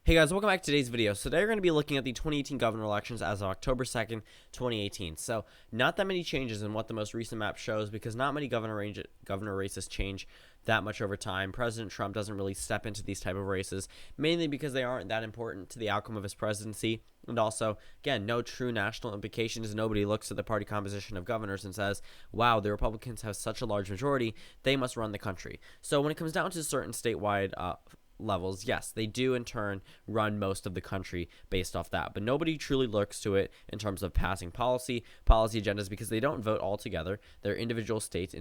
Hey guys, welcome back to today's video. So today we're going to be looking at the 2018 governor elections as of October 2nd, 2018. So not that many changes in what the most recent map shows because not many governor races change that much over time. President Trump doesn't really step into these type of races, mainly because they aren't that important to the outcome of his presidency. And also, again, no true national implications. Nobody looks at the party composition of governors and says, wow, the Republicans have such a large majority, they must run the country. So when it comes down to certain statewide levels, yes, they do in turn run most of the country based off that, but nobody truly looks to it in terms of passing policy agendas because they don't vote all together. They're individual state,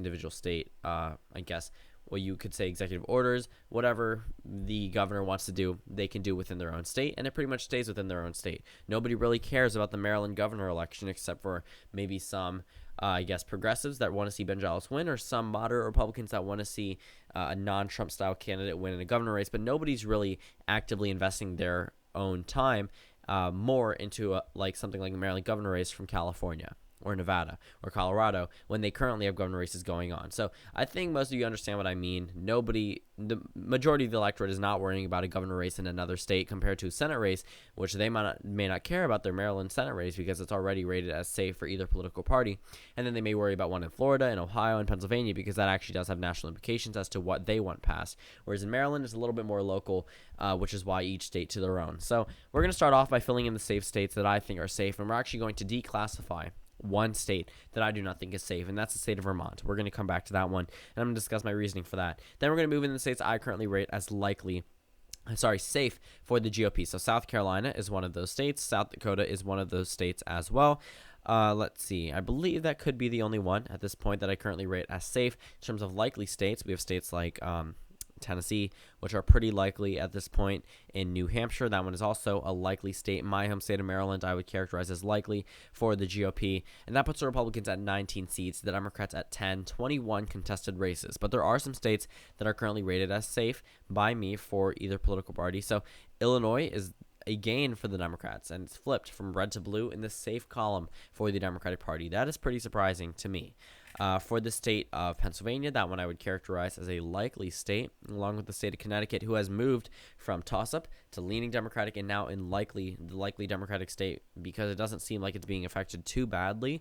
I guess, well, you could say executive orders, whatever the governor wants to do, they can do within their own state, and it pretty much stays within their own state. Nobody really cares about the Maryland governor election except for maybe some progressives that want to see Ben Giles win, or some moderate Republicans that want to see a non-Trump style candidate win in a governor race, but nobody's really actively investing their own time more into something like a Maryland governor race from California or Nevada or Colorado when they currently have governor races going on. So I think most of you understand what I mean. The majority of the electorate is not worrying about a governor race in another state compared to a Senate race, which they may not care about their Maryland Senate race because it's already rated as safe for either political party. And then they may worry about one in Florida and Ohio and Pennsylvania because that actually does have national implications as to what they want passed. Whereas in Maryland, it's a little bit more local, which is why each state to their own. So we're going to start off by filling in the safe states that I think are safe, and we're actually going to declassify one state that I do not think is safe, and that's the state of Vermont. We're going to come back to that one, and I'm going to discuss my reasoning for that. Then we're going to move into the states I currently rate as safe for the GOP. So South Carolina is one of those states. South Dakota is one of those states as well. Let's see. I believe that could be the only one at this point that I currently rate as safe. In terms of likely states, we have states like Tennessee, which are pretty likely at this point. In New Hampshire, that one is also a likely state. My home state of Maryland, I would characterize as likely for the GOP, and that puts the Republicans at 19 seats, the Democrats at 10, 21 contested races. But there are some states that are currently rated as safe by me for either political party. So Illinois is a gain for the Democrats, and it's flipped from red to blue in the safe column for the Democratic Party. That is pretty surprising to me. For the state of Pennsylvania, that one I would characterize as a likely state, along with the state of Connecticut, who has moved from toss-up to leaning Democratic and now in the likely Democratic state because it doesn't seem like it's being affected too badly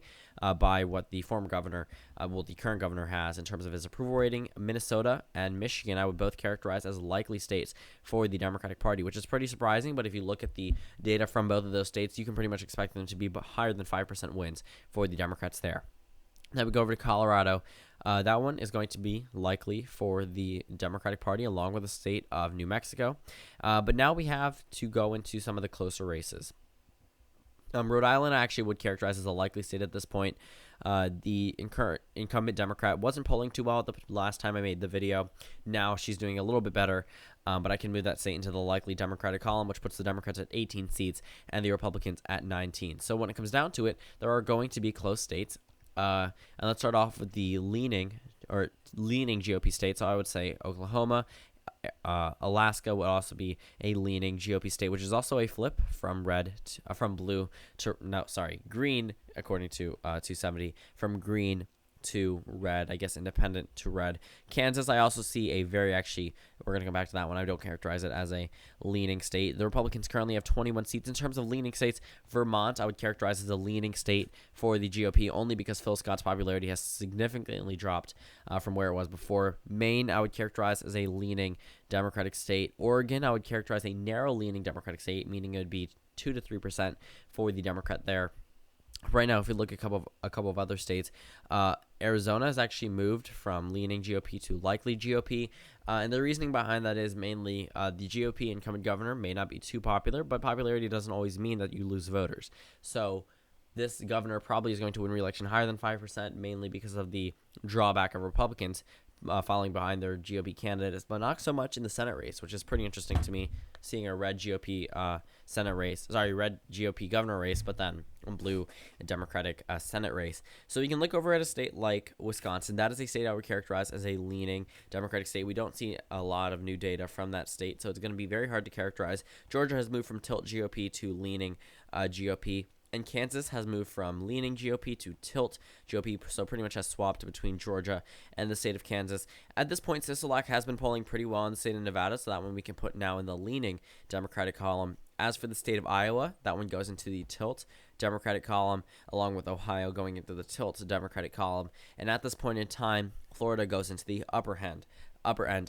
by what the former governor, the current governor has in terms of his approval rating. Minnesota and Michigan I would both characterize as likely states for the Democratic Party, which is pretty surprising, but if you look at the data from both of those states, you can pretty much expect them to be higher than 5% wins for the Democrats there. Then we go over to Colorado. That one is going to be likely for the Democratic Party, along with the state of New Mexico. But now we have to go into some of the closer races. Rhode Island I actually would characterize as a likely state at this point. The incumbent Democrat wasn't polling too well the last time I made the video. Now she's doing a little bit better, but I can move that state into the likely Democratic column, which puts the Democrats at 18 seats and the Republicans at 19. So when it comes down to it, there are going to be close states. And let's start off with the leaning GOP states. So I would say Oklahoma, Alaska would also be a leaning GOP state, which is also a flip from green, according to 270, from green to red, I guess independent to red. Kansas, I also see we're going to come back to that one. I don't characterize it as a leaning state. The Republicans currently have 21 seats. In terms of leaning states, Vermont, I would characterize as a leaning state for the GOP, only because Phil Scott's popularity has significantly dropped from where it was before. Maine, I would characterize as a leaning Democratic state. Oregon, I would characterize a narrow leaning Democratic state, meaning it would be 2 to 3% for the Democrat there. Right now, if we look at a couple of other states, Arizona has actually moved from leaning GOP to likely GOP, and the reasoning behind that is mainly the GOP incumbent governor may not be too popular, but popularity doesn't always mean that you lose voters. So this governor probably is going to win re-election higher than 5%, mainly because of the drawback of Republicans falling behind their GOP candidates, but not so much in the Senate race, which is pretty interesting to me, seeing a red GOP red GOP governor race, but then a blue Democratic Senate race. So you can look over at a state like Wisconsin. That is a state I would characterize as a leaning Democratic state. We don't see a lot of new data from that state, so it's going to be very hard to characterize. Georgia has moved from tilt GOP to leaning GOP. And Kansas has moved from leaning GOP to tilt GOP, so pretty much has swapped between Georgia and the state of Kansas. At this point, Sisolak has been polling pretty well in the state of Nevada, so that one we can put now in the leaning Democratic column. As for the state of Iowa, that one goes into the tilt Democratic column, along with Ohio going into the tilt Democratic column. And at this point in time, Florida goes into the upper end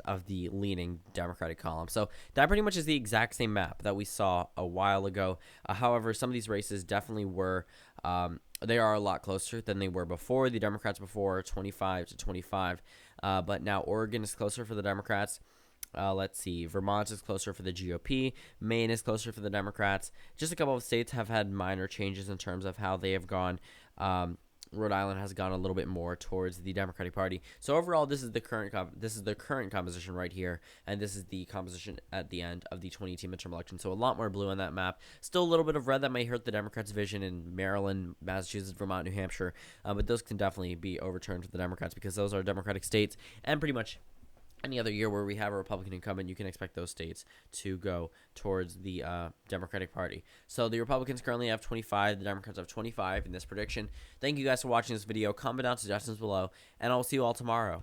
of the leaning Democratic column. So that pretty much is the exact same map that we saw a while ago. However, some of these races definitely were, they are a lot closer than they were before. The Democrats before 25 to 25, but now Oregon is closer for the Democrats. Let's see. Vermont is closer for the GOP. Maine is closer for the Democrats. Just a couple of states have had minor changes in terms of how they have gone. Rhode Island has gone a little bit more towards the Democratic Party. So overall, this is the current composition right here, and this is the composition at the end of the 2018 midterm election. So a lot more blue on that map. Still a little bit of red that may hurt the Democrats' vision in Maryland, Massachusetts, Vermont, New Hampshire, but those can definitely be overturned for the Democrats because those are Democratic states, and pretty much any other year where we have a Republican incumbent, you can expect those states to go towards the Democratic Party. So the Republicans currently have 25. The Democrats have 25 in this prediction. Thank you guys for watching this video. Comment down suggestions below, and I'll see you all tomorrow.